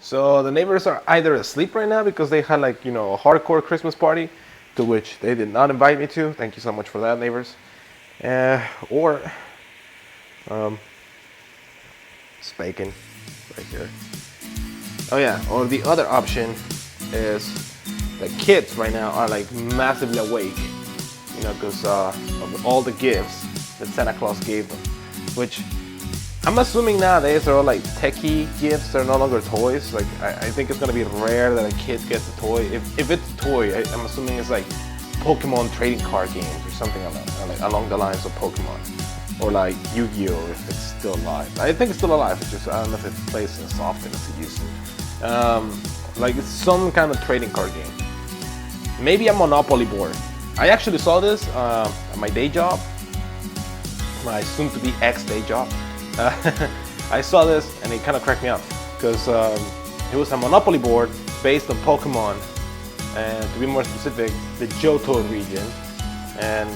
So the neighbors are either asleep right now because they had like, a hardcore Christmas party to which they did not invite me to. Thank you so much for that, neighbors. Or it's bacon right here. Oh yeah, or the other option is the kids right now are like massively awake, because of all the gifts that Santa Claus gave them, which I'm assuming nowadays they're all like techie gifts. They're no longer toys. Like I think it's gonna be rare that a kid gets a toy. If it's a toy, I'm assuming it's like Pokemon trading card games or something like along the lines of Pokemon, or like Yu-Gi-Oh if it's still alive. I think it's still alive. It's just I don't know if it plays as often as it used to. Like it's some kind of trading card game. Maybe a Monopoly board. I actually saw this at my day job, my soon-to-be ex-day job. I saw this and it kind of cracked me up because it was a Monopoly board based on Pokemon, and to be more specific, the Johto region. And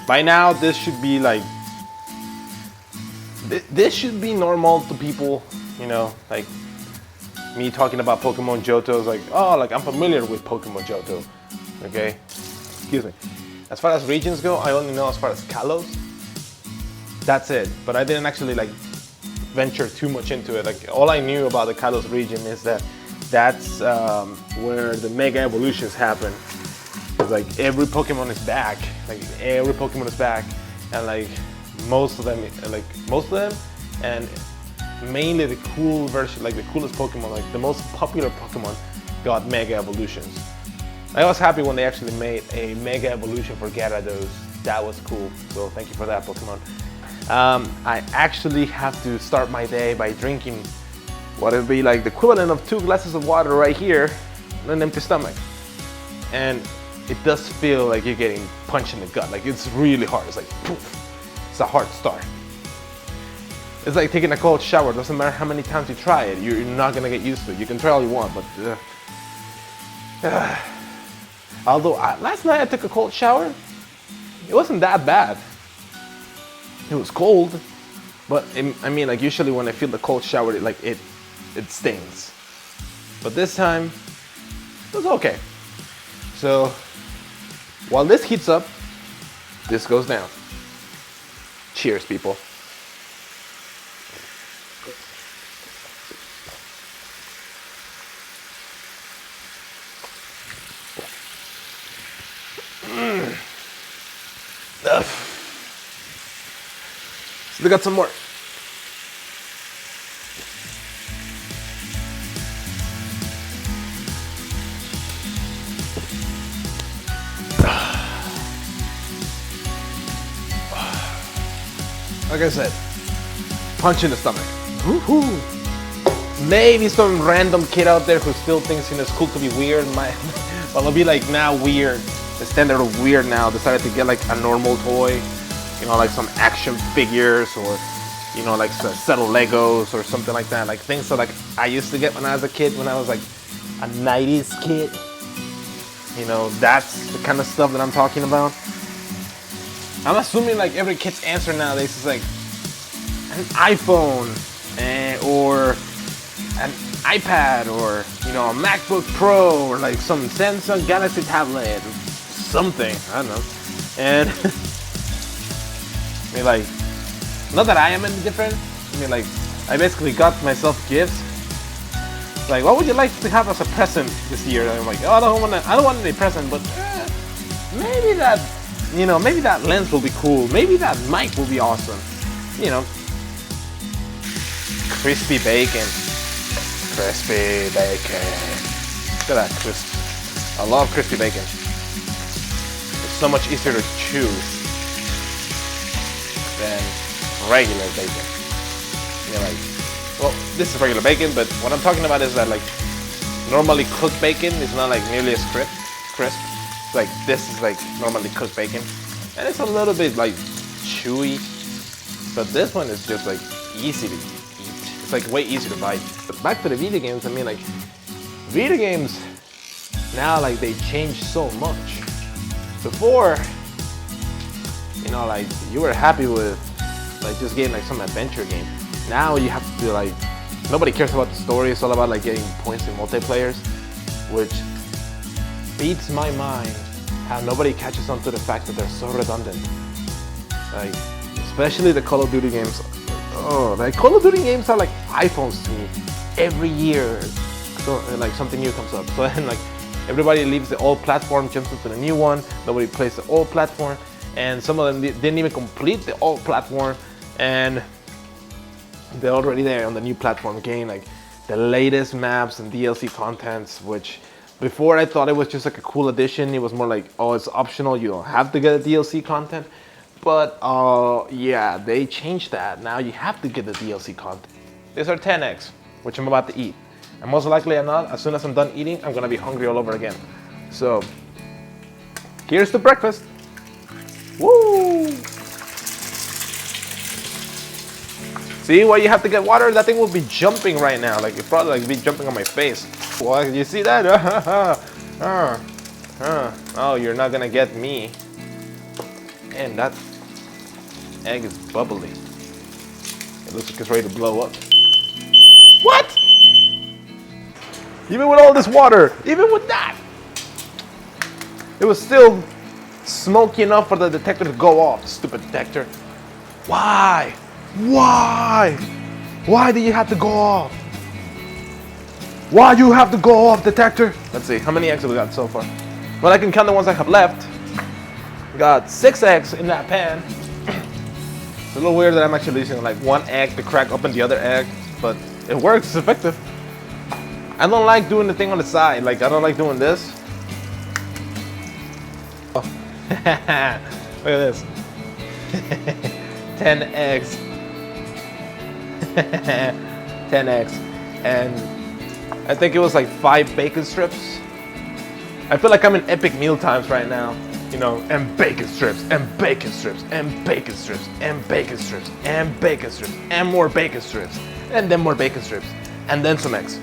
by now, this should be like this should be normal to people, like me talking about Pokemon Johto is like, oh, like I'm familiar with Pokemon Johto. Okay, excuse me. As far as regions go, I only know as far as Kalos. That's it, but I didn't actually like venture too much into it. Like all I knew about the Kalos region is that that's where the mega evolutions happen. It's like every Pokemon is back. And like most of them, and mainly the cool version, like the coolest Pokemon, like the most popular Pokemon, got mega evolutions. I was happy when they actually made a mega evolution for Gyarados. That was cool. So thank you for that, Pokemon. I actually have to start my day by drinking what would be like the equivalent of 2 glasses of water right here on an empty stomach. And it does feel like you're getting punched in the gut. Like it's really hard. It's like poof. It's a hard start. It's like taking a cold shower. It doesn't matter how many times you try it. You're not gonna get used to it. You can try all you want, but although last night I took a cold shower, it wasn't that bad. It was cold, but I mean, like usually when I feel the cold shower, it stings. But this time, it was okay. So while this heats up, this goes down. Cheers, people. Still got some more. Like I said, punch in the stomach. Woohoo! Maybe some random kid out there who still thinks it's cool to be weird might, well, it'll be like now weird. The standard of weird now decided to get like a normal toy, like some action figures or, like a set of Legos or something like that. Like things that like I used to get when I was a kid, when I was like a 90s kid. That's the kind of stuff that I'm talking about. I'm assuming like every kid's answer nowadays is like an iPhone or an iPad or a MacBook Pro or like some Samsung Galaxy tablet or something. I don't know. And I mean, like, not that I am any different. I mean, like, I basically got myself gifts. Like, what would you like to have as a present this year? And I'm like, oh, I don't want any present, but maybe that. Maybe that lens will be cool. Maybe that mic will be awesome. Crispy bacon. Crispy bacon. Look at that crisp. I love crispy bacon. It's so much easier to chew than regular bacon. Well, this is regular bacon, but what I'm talking about is that like normally cooked bacon is not like nearly as crisp. Like this is like normally cooked bacon, and it's a little bit like chewy, but this one is just like easy to eat. It's like way easier to bite. But back to the video games, I mean, like video games now, like they change so much. Before, like you were happy with like just getting like some adventure game. Now you have to like nobody cares about the story. It's all about like getting points in multiplayers, which beats my mind how nobody catches on to the fact that they're so redundant. Like, especially the Call of Duty games. Oh, like Call of Duty games are like iPhones to me. Every year, so like something new comes up. So then like everybody leaves the old platform, jumps into the new one. Nobody plays the old platform, and some of them didn't even complete the old platform, and they're already there on the new platform, getting like the latest maps and DLC contents. Which before I thought it was just like a cool addition. It was more like, oh, it's optional. You don't have to get the DLC content. But yeah, they changed that. Now you have to get the DLC content. These are 10 eggs, which I'm about to eat. And most likely or not, as soon as I'm done eating, I'm gonna be hungry all over again. So, here's the breakfast. Woo! See why you have to get water? That thing will be jumping right now. Like, it probably like be jumping on my face. Well, you see that? Oh, you're not gonna get me. And that egg is bubbly. It looks like it's ready to blow up. What? Even with all this water, even with that, it was still smoky enough for the detector to go off. Stupid detector. Why? Why? Why do you have to go off? Why do you have to go off, detector? Let's see, how many eggs have we got so far? Well, I can count the ones I have left. We got 6 eggs in that pan. It's a little weird that I'm actually using like one egg to crack open the other egg, but it works, it's effective. I don't like doing the thing on the side, like I don't like doing this. Oh. Look at this. 10 eggs. 10 eggs. And I think it was like 5 bacon strips. I feel like I'm in epic meal times right now. You know, and bacon strips, and bacon strips, and bacon strips, and bacon strips, and bacon strips, and more bacon strips, and then more bacon strips, and then some eggs.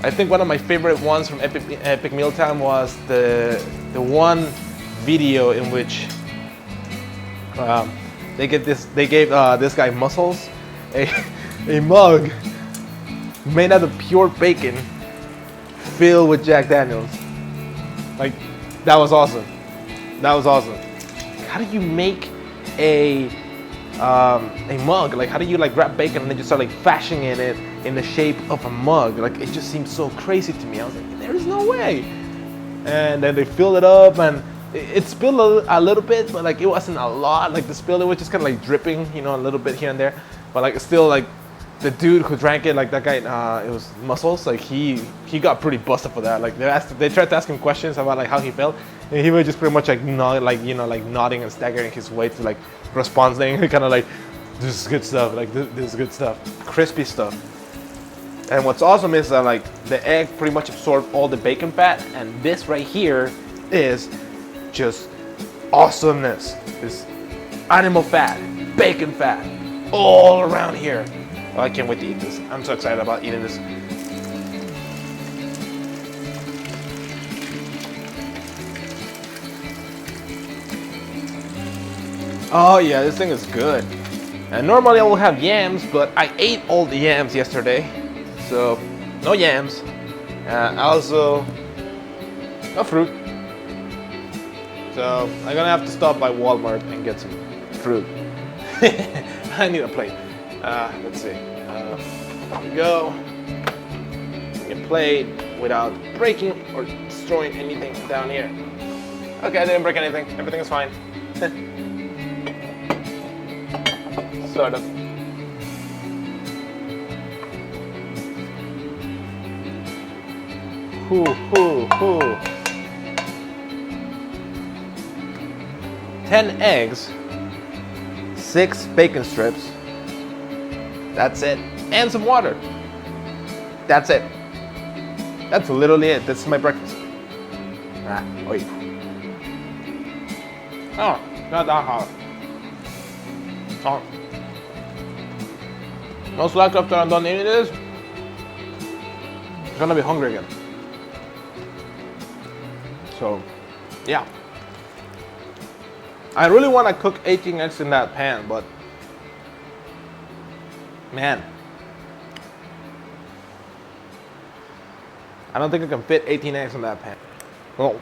I think one of my favorite ones from Epic Mealtime was the one video in which they gave this guy Muscles a mug made out of pure bacon filled with Jack Daniels. Like, that was awesome. That was awesome. How do you make a mug? Like, how do you like grab bacon and then just start like fashioning it in the shape of a mug? Like, it just seems so crazy to me. I was like, there is no way. And then they filled it up, and it spilled a little bit, but like it wasn't a lot. Like the spill, it was just kind of like dripping, you know, a little bit here and there. But like still, like the dude who drank it, like that guy, it was Muscles. Like he got pretty busted for that. Like they tried to ask him questions about like how he felt, and he was just pretty much like nodding and staggering his way to like responding, kind of like, this is good stuff. Like this is good stuff, crispy stuff. And what's awesome is that like the egg pretty much absorbed all the bacon fat, and this right here is just awesomeness. This animal fat, bacon fat, all around here. Oh, I can't wait to eat this. I'm so excited about eating this. Oh yeah, this thing is good. And normally I will have yams, but I ate all the yams yesterday, so no yams. Also, no fruit. So I'm gonna have to stop by Walmart and get some fruit. I need a plate. Let's see. There we go. A plate without breaking or destroying anything down here. Okay, I didn't break anything. Everything is fine. Sort of. Hoo. 10 eggs, 6 bacon strips. That's it. And some water. That's it. That's literally it. This is my breakfast. Wait. Oh, not that hot. Oh. Most likely after I'm done eating this, I'm gonna be hungry again. So, yeah. I really want to cook 18 eggs in that pan, but man, I don't think I can fit 18 eggs in that pan. Oh.